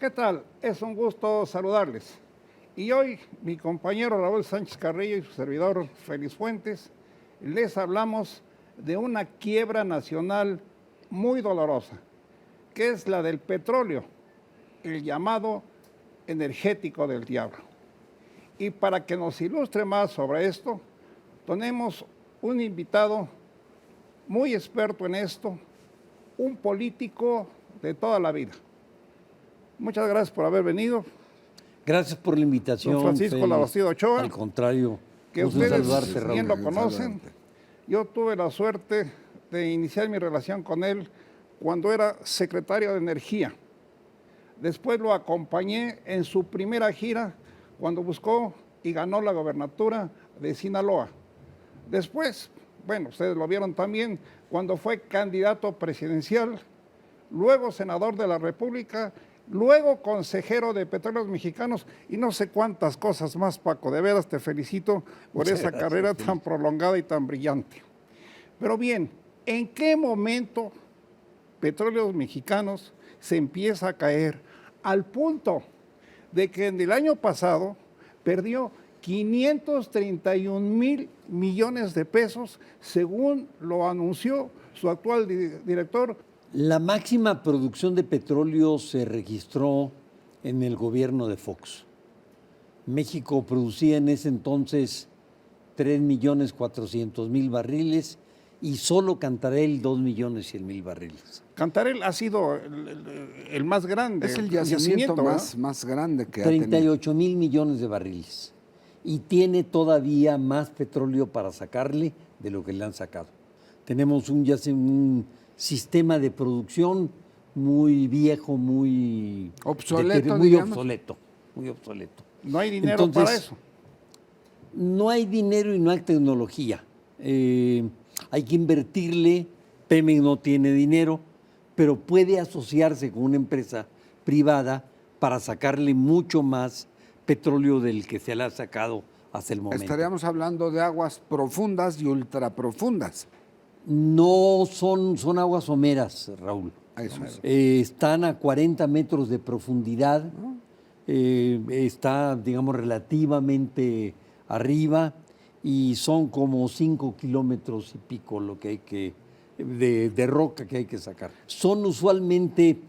¿Qué tal? Es un gusto saludarles. Y hoy mi compañero Raúl Sánchez Carrillo y su servidor Félix Fuentes les hablamos de una quiebra nacional muy dolorosa, que es la del petróleo, el llamado energético del diablo. Y para que nos ilustre más sobre esto, tenemos un invitado muy experto en esto, un político de toda la vida. Muchas gracias por haber venido. Gracias por la invitación, Don Francisco Félix. Labastida Ochoa. Al contrario, Que gusto ustedes saludarte, Raúl. bien lo conocen. Yo tuve la suerte de iniciar mi relación con él cuando era secretario de Energía. Después lo acompañé en su primera gira cuando buscó y ganó la gobernatura de Sinaloa. Después, bueno, ustedes lo vieron también cuando fue candidato presidencial, luego senador de la República, luego consejero de Petróleos Mexicanos y no sé cuántas cosas más, Paco. De veras te felicito por esa carrera tan prolongada y tan brillante. Pero bien, ¿en qué momento Petróleos Mexicanos se empieza a caer al punto de que en el año pasado perdió 531,000 millones de pesos, según lo anunció su actual director? La máxima producción de petróleo se registró en el gobierno de Fox. México producía en ese entonces 3,400,000 barriles y solo Cantarell 2,100,000 barriles. Cantarell ha sido el más grande. Es el yacimiento más grande que ha tenido. 38,000 millones de barriles. Y tiene todavía más petróleo para sacarle de lo que le han sacado. Tenemos un sistema de producción muy viejo, muy obsoleto, muy obsoleto. No hay dinero para eso. No hay dinero y no hay tecnología. Hay que invertirle. Pemex no tiene dinero, pero puede asociarse con una empresa privada para sacarle mucho más petróleo del que se le ha sacado hasta el momento. Estaríamos hablando de aguas profundas y ultraprofundas. No son aguas someras, Raúl. Eso es. Están a 40 metros de profundidad. Está, digamos, relativamente arriba y son como 5 kilómetros y pico lo que hay de roca que hay que sacar. Son usualmente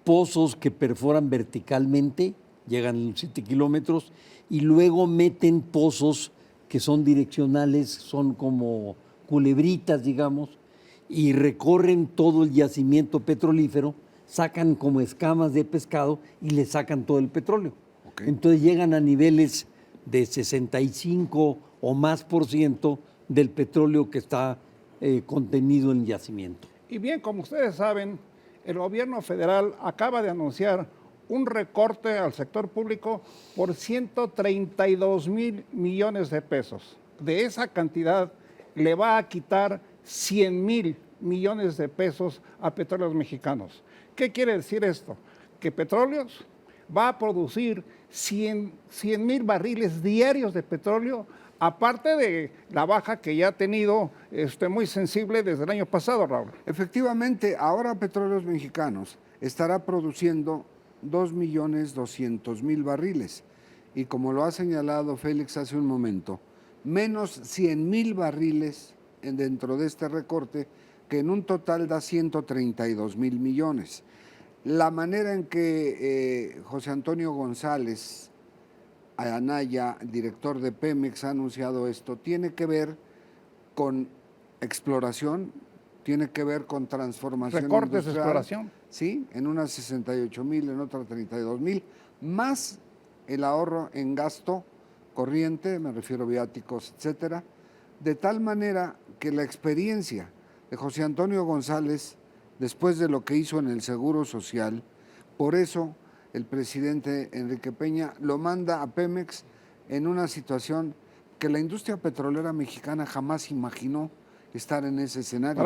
pozos que perforan verticalmente, llegan 7 kilómetros y luego meten pozos que son direccionales, son como culebritas, digamos, y recorren todo el yacimiento petrolífero, sacan como escamas de pescado y le sacan todo el petróleo. Okay. Entonces llegan a niveles de 65 o más % del petróleo que está contenido en el yacimiento. Y bien, como ustedes saben, el gobierno federal acaba de anunciar un recorte al sector público por 132,000 millones de pesos. De esa cantidad le va a quitar 100,000 millones de pesos a Petróleos Mexicanos. ¿Qué quiere decir esto? Que Petróleos va a producir 100,000 barriles diarios de petróleo, aparte de la baja que ya ha tenido muy sensible desde el año pasado, Raúl. Efectivamente, ahora Petróleos Mexicanos estará produciendo 2,200,000 barriles. Y como lo ha señalado Félix hace un momento, menos 100,000 barriles dentro de este recorte, que en un total da 132,000 millones. La manera en que José Antonio González Anaya, director de Pemex, ha anunciado esto, tiene que ver con exploración, tiene que ver con transformación recortes industrial, de exploración. Sí, en unas 68,000, en otras 32,000, más el ahorro en gasto corriente, me refiero a viáticos, etcétera, de tal manera que la experiencia de José Antonio González, después de lo que hizo en el Seguro Social, por eso el presidente Enrique Peña lo manda a Pemex en una situación que la industria petrolera mexicana jamás imaginó estar en ese escenario.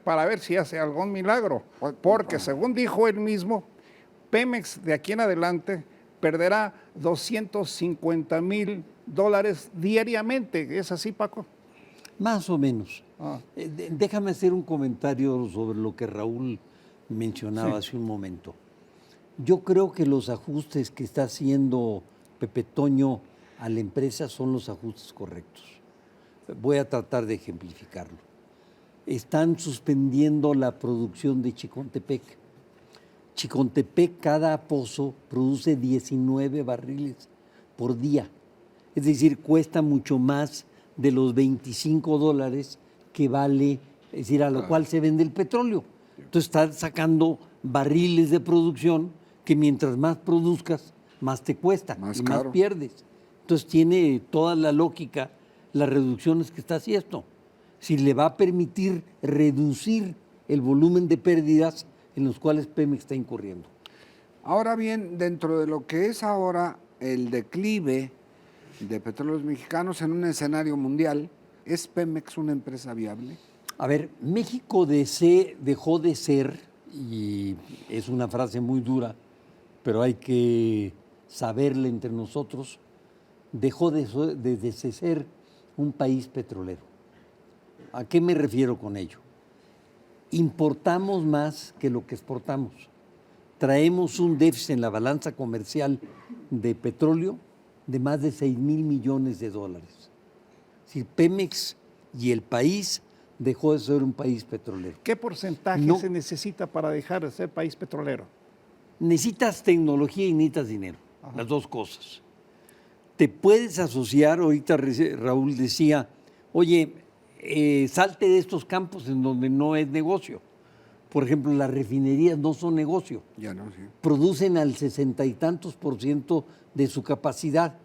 Para ver si hace algún milagro, porque según dijo él mismo, Pemex de aquí en adelante perderá $250,000 diariamente. ¿Es así, Paco? Más o menos. Déjame hacer un comentario sobre lo que Raúl mencionaba hace un momento. Yo creo que los ajustes que está haciendo Pepe Toño a la empresa son los ajustes correctos. Voy a tratar de ejemplificarlo. Están suspendiendo la producción de Chicontepec. Chicontepec, cada pozo produce 19 barriles por día. Es decir, cuesta mucho más de los $25 que vale, es decir, a lo cual se vende el petróleo. Entonces están sacando barriles de producción que mientras más produzcas, más te cuesta Más y caro. más pierdes. Entonces tiene toda la lógica las reducciones que está haciendo. Si le va a permitir reducir el volumen de pérdidas en los cuales Pemex está incurriendo. Ahora bien, dentro de lo que es ahora el declive de petróleos mexicanos en un escenario mundial, ¿es Pemex una empresa viable? A ver, México dejó de ser, y es una frase muy dura, pero hay que saberla entre nosotros, dejó de ser un país petrolero. ¿A qué me refiero con ello? Importamos más que lo que exportamos. Traemos un déficit en la balanza comercial de petróleo de más de 6,000 millones de dólares. Es decir, Pemex y el país dejó de ser un país petrolero. ¿Qué porcentaje No. se necesita para dejar de ser país petrolero? Necesitas tecnología y necesitas dinero, las dos cosas. Te puedes asociar, ahorita Raúl decía, oye, salte de estos campos en donde no es negocio. Por ejemplo, las refinerías no son negocio. Ya no, sí. Producen al 60 y tantos % de su capacidad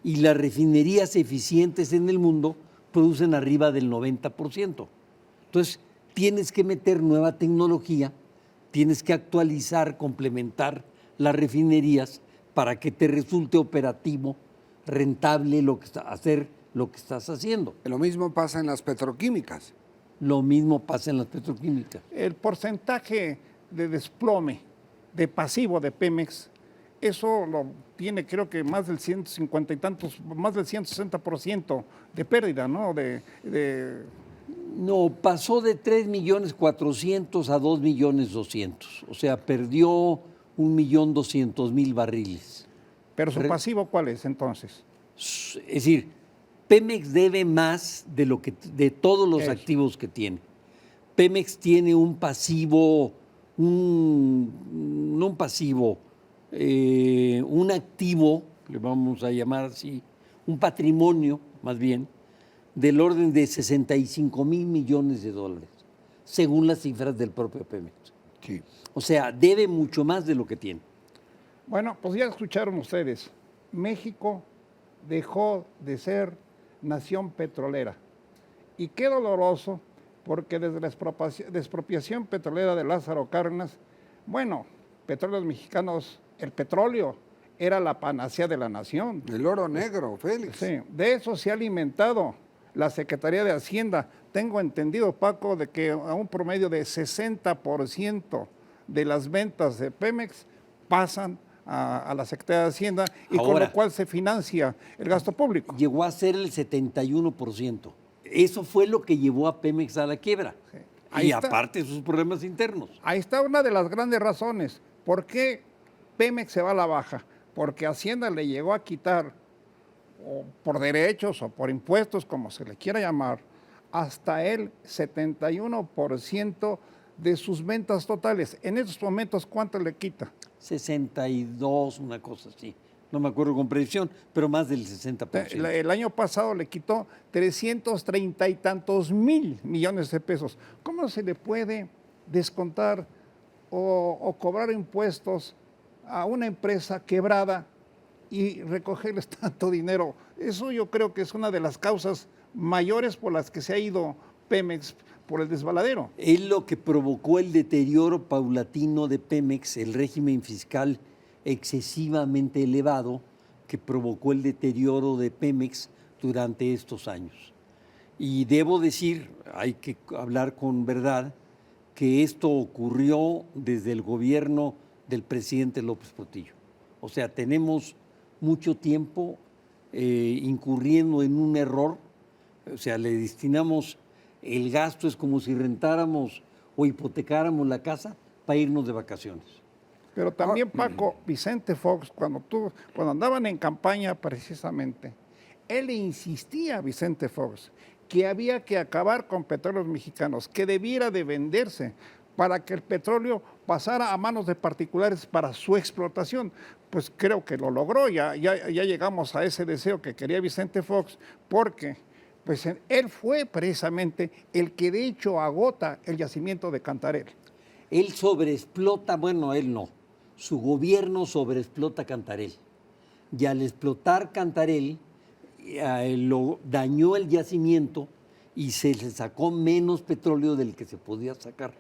y las refinerías eficientes en el mundo producen arriba del 90%. Entonces, tienes que meter nueva tecnología, tienes que actualizar, complementar las refinerías para que te resulte operativo, rentable hacer lo que estás haciendo. Lo mismo pasa en las petroquímicas. Lo mismo pasa en las petroquímicas. El porcentaje de desplome de pasivo de Pemex, eso lo tiene creo que más del 150 y tantos, más del 160% de pérdida, ¿no? No, pasó de 3,400,000 a 2,200,000. O sea, perdió 1,200,000 barriles. Pero su pasivo, ¿cuál es entonces? Es decir, Pemex debe más de todos los Eso. activos que tiene. Pemex tiene un pasivo, no un pasivo, un activo, le vamos a llamar así, un patrimonio más bien, del orden de 65,000 millones de dólares, según las cifras del propio Pemex. Sí. O sea, debe mucho más de lo que tiene. Bueno, pues ya escucharon ustedes, México dejó de ser nación petrolera. Y qué doloroso, porque desde la expropiación petrolera de Lázaro Cárdenas, bueno, Petróleos Mexicanos, el petróleo era la panacea de la nación. El oro negro, Félix. Sí, de eso se ha alimentado la Secretaría de Hacienda. Tengo entendido, Paco, de que a un promedio de 60% de las ventas de Pemex pasan a la Secretaría de Hacienda y con Ahora, lo cual se financia el gasto público. Llegó a ser el 71%. Eso fue lo que llevó a Pemex a la quiebra. Sí. Ahí Y está. aparte sus problemas internos. Ahí está una de las grandes razones. ¿Por qué Pemex se va a la baja? Porque Hacienda le llegó a quitar, o por derechos o por impuestos, como se le quiera llamar, hasta el 71% de sus ventas totales. En estos momentos, ¿cuánto le quita? 62, una cosa así. No me acuerdo con precisión, pero más del 60%. El año pasado le quitó 330 y tantos mil millones de pesos. ¿Cómo se le puede descontar o cobrar impuestos a una empresa quebrada y recogerles tanto dinero? Eso yo creo que es una de las causas mayores por las que se ha ido Pemex por el desbaladero. Es lo que provocó el deterioro paulatino de Pemex, el régimen fiscal excesivamente elevado que provocó el deterioro de Pemex durante estos años. Y debo decir, hay que hablar con verdad, que esto ocurrió desde el gobierno del presidente López Portillo. O sea, tenemos mucho tiempo incurriendo en un error, o sea, le destinamos el gasto, es como si rentáramos o hipotecáramos la casa para irnos de vacaciones. Pero también, Paco, Vicente Fox, cuando andaban en campaña precisamente, él le insistía a Vicente Fox que había que acabar con Petróleos Mexicanos, que debiera de venderse para que el petróleo pasara a manos de particulares para su explotación. Pues creo que lo logró, ya llegamos a ese deseo que quería Vicente Fox, porque pues él fue precisamente el que de hecho agota el yacimiento de Cantarell. Él sobreexplota, bueno, él no, su gobierno sobreexplota Cantarell. Y al explotar Cantarell, lo dañó el yacimiento y se le sacó menos petróleo del que se podía sacar.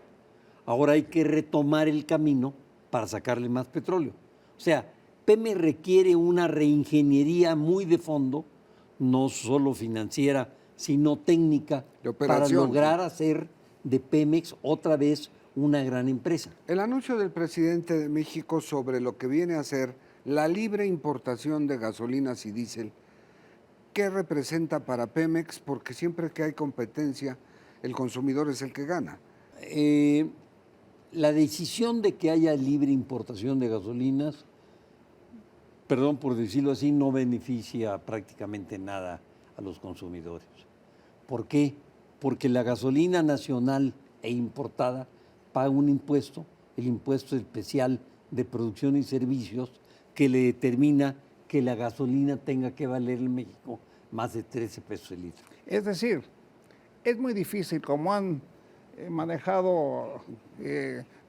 Ahora hay que retomar el camino para sacarle más petróleo. O sea, Pemex requiere una reingeniería muy de fondo, no solo financiera, sino técnica, para lograr hacer de Pemex otra vez una gran empresa. El anuncio del presidente de México sobre lo que viene a ser la libre importación de gasolinas y diésel, ¿qué representa para Pemex? Porque siempre que hay competencia, el consumidor es el que gana. La decisión de que haya libre importación de gasolinas, perdón por decirlo así, no beneficia prácticamente nada a los consumidores. ¿Por qué? Porque la gasolina nacional e importada paga un impuesto, el impuesto especial de producción y servicios, que le determina que la gasolina tenga que valer en México más de 13 pesos el litro. Es decir, es muy difícil, como han manejado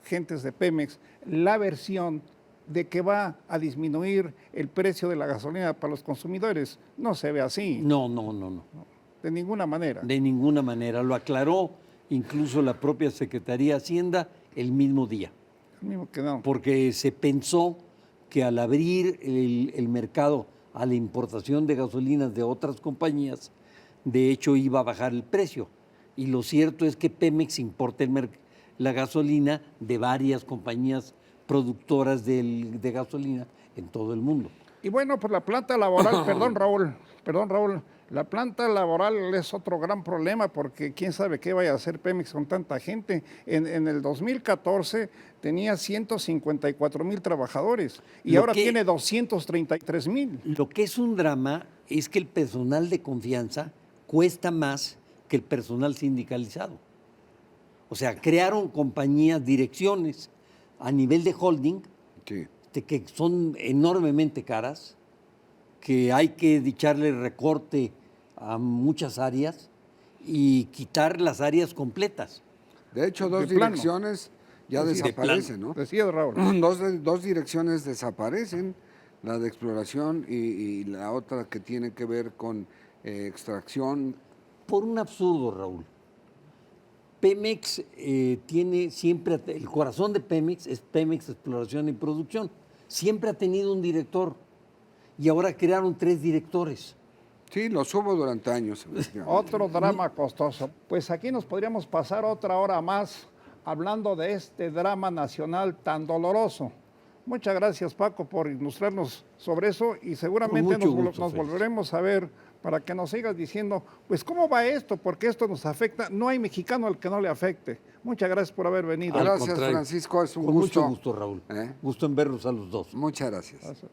gentes de Pemex, la versión de que va a disminuir el precio de la gasolina para los consumidores. No se ve así. No. De ninguna manera. De ninguna manera. Lo aclaró incluso la propia Secretaría de Hacienda el mismo día. El mismo que no. Porque se pensó que al abrir el mercado a la importación de gasolinas de otras compañías, de hecho iba a bajar el precio. Y lo cierto es que Pemex importa la gasolina de varias compañías productoras de gasolina en todo el mundo. Y bueno, pues la planta laboral, perdón Raúl, la planta laboral es otro gran problema porque quién sabe qué vaya a hacer Pemex con tanta gente. En el 2014 tenía 154,000 trabajadores y ahora tiene 233,000. Lo que es un drama es que el personal de confianza cuesta más que el personal sindicalizado. O sea, crearon compañías, direcciones a nivel de holding, Sí. que son enormemente caras, que hay que echarle recorte a muchas áreas y quitar las áreas completas. De hecho, dos De plano. direcciones ya Sí, de desaparecen, ¿no? Decía Raúl. Dos direcciones desaparecen, la de exploración y la otra que tiene que ver con extracción. Por un absurdo, Raúl. Pemex tiene siempre, el corazón de Pemex es Pemex Exploración y Producción. Siempre ha tenido un director y ahora crearon 3 directores. Sí, los hubo durante años. Otro drama costoso. Pues aquí nos podríamos pasar otra hora más hablando de este drama nacional tan doloroso. Muchas gracias, Paco, por ilustrarnos sobre eso y seguramente nos volveremos a ver para que nos sigas diciendo, pues, ¿cómo va esto? Porque esto nos afecta. No hay mexicano al que no le afecte. Muchas gracias por haber venido. Gracias, Francisco. Es un Con gusto. mucho gusto, Raúl. Gusto en verlos a los dos. Muchas gracias. Gracias.